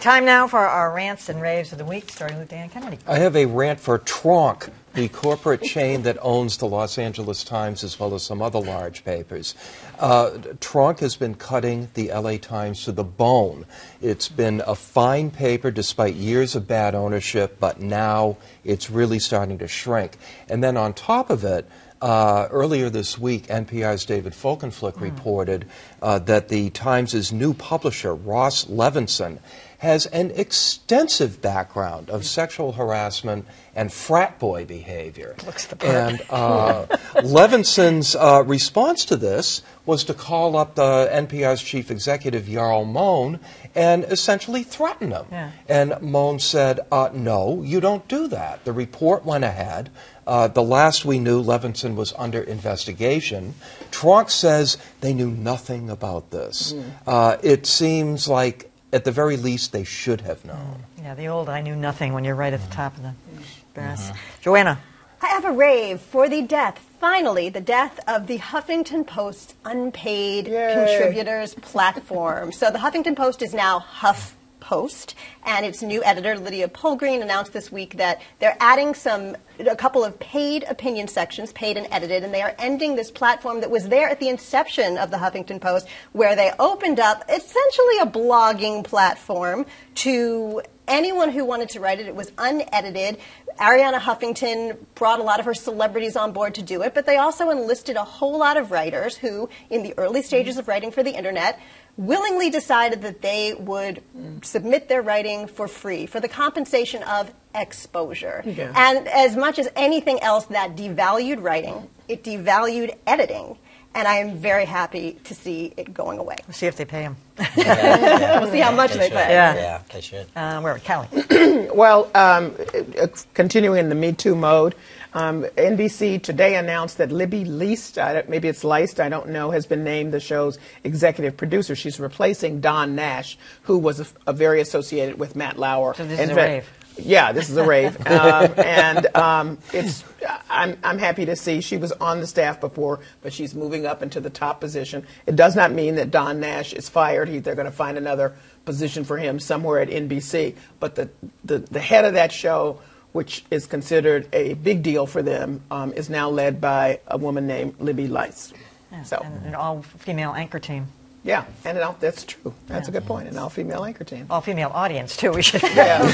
Time now for our rants and raves of the week, starting with Dan Kennedy. I have a rant for Tronc, the corporate chain that owns the Los Angeles Times as well as some other large papers. Tronc has been cutting the LA Times to the bone. It's been a fine paper despite years of bad ownership, but now it's really starting to shrink. And then on top of it, earlier this week, NPR's David Folkenflik reported that the Times' new publisher, Ross Levinson, has an extensive background of sexual harassment and frat boy behavior. Looks the part. And Levinson's response to this was to call up the NPR's chief executive, Jarl Mohn, and essentially threaten him. Yeah. And Mohn said, no, you don't do that. The report went ahead. The last we knew, Levinson was under investigation. Tronc says they knew nothing about this. It seems like, at the very least, they should have known. Yeah, the old I knew nothing when you're right at the top of the brass. Joanna. I have a rave for the death, finally, the death of the Huffington Post's unpaid contributors platform. So the Huffington Post is now HuffPost, and its new editor, Lydia Polgreen, announced this week that they're adding a couple of paid opinion sections, paid and edited, and they are ending this platform that was there at the inception of the Huffington Post, where they opened up essentially a blogging platform to anyone who wanted to write it. It was unedited. Arianna Huffington brought a lot of her celebrities on board to do it, but they also enlisted a whole lot of writers who, in the early stages of writing for the internet, willingly decided that they would submit their writing for free, for the compensation of exposure. Yeah. And as much as anything else, that devalued writing, it devalued editing. And I am very happy to see it going away. We'll see if they pay him. We'll see how much they pay. Yeah, they should. Where are we? Callie? Well, continuing in the Me Too mode, NBC Today announced that Libby Leist, maybe it's Leist, I don't know, has been named the show's executive producer. She's replacing Don Nash, who was very associated with Matt Lauer. So this is a rave. Yeah, this is a rave. I'm happy to see she was on the staff before, but she's moving up into the top position. It does not mean that Don Nash is fired. They're going to find another position for him somewhere at NBC. But the head of that show, which is considered a big deal for them, is now led by a woman named Libby Leist. Yeah, so, and an all-female anchor team. Yeah, and that's true. That's a good point. An all-female anchor team. All-female audience, too. We should. Tom.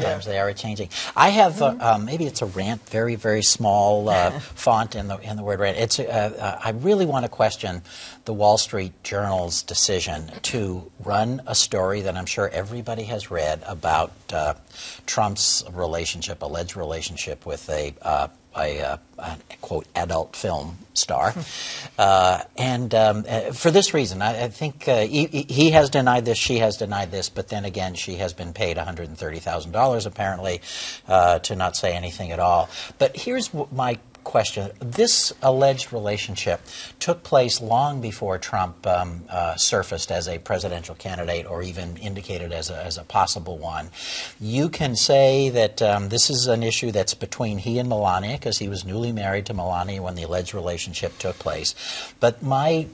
They are changing. I have maybe it's a rant, very, very small font in the word rant. It's I really want to question the Wall Street Journal's decision to run a story that I'm sure everybody has read about Trump's alleged relationship with a quote, adult film star. And for this reason, I think he has denied this, she has denied this, but then again, she has been paid $130,000 apparently to not say anything at all. But here's my question. This alleged relationship took place long before Trump surfaced as a presidential candidate or even indicated as a possible one. You can say that this is an issue that's between he and Melania, because he was newly married to Melania when the alleged relationship took place. But my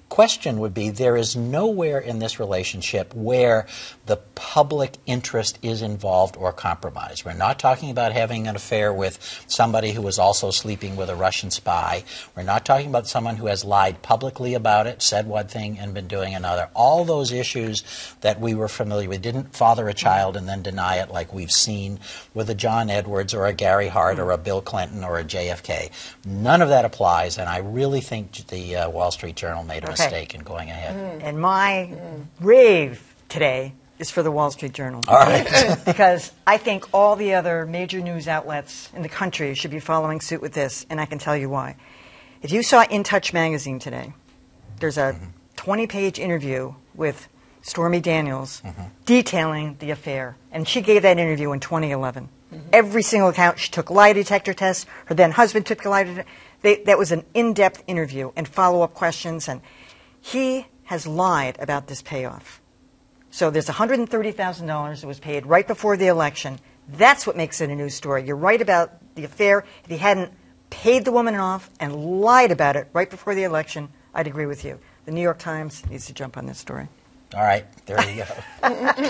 question would be, there is nowhere in this relationship where the public interest is involved or compromised. We're not talking about having an affair with somebody who was also sleeping with a Russian spy. We're not talking about someone who has lied publicly about it, said one thing and been doing another. All those issues that we were familiar with, didn't father a child and then deny it like we've seen with a John Edwards or a Gary Hart or a Bill Clinton or a JFK. None of that applies, and I really think the Wall Street Journal made a mistake in going ahead. And my rave today is for the Wall Street Journal. All right. Because I think all the other major news outlets in the country should be following suit with this, and I can tell you why. If you saw In Touch magazine today, there's a 20-page interview with Stormy Daniels detailing the affair, and she gave that interview in 2011. Every single account, she took lie detector tests, her then husband took a lie detector. That was an in-depth interview and follow-up questions, and he has lied about this payoff. So there's $130,000 that was paid right before the election. That's what makes it a news story. You're right about the affair. If he hadn't paid the woman off and lied about it right before the election, I'd agree with you. The New York Times needs to jump on this story. All right, there you go.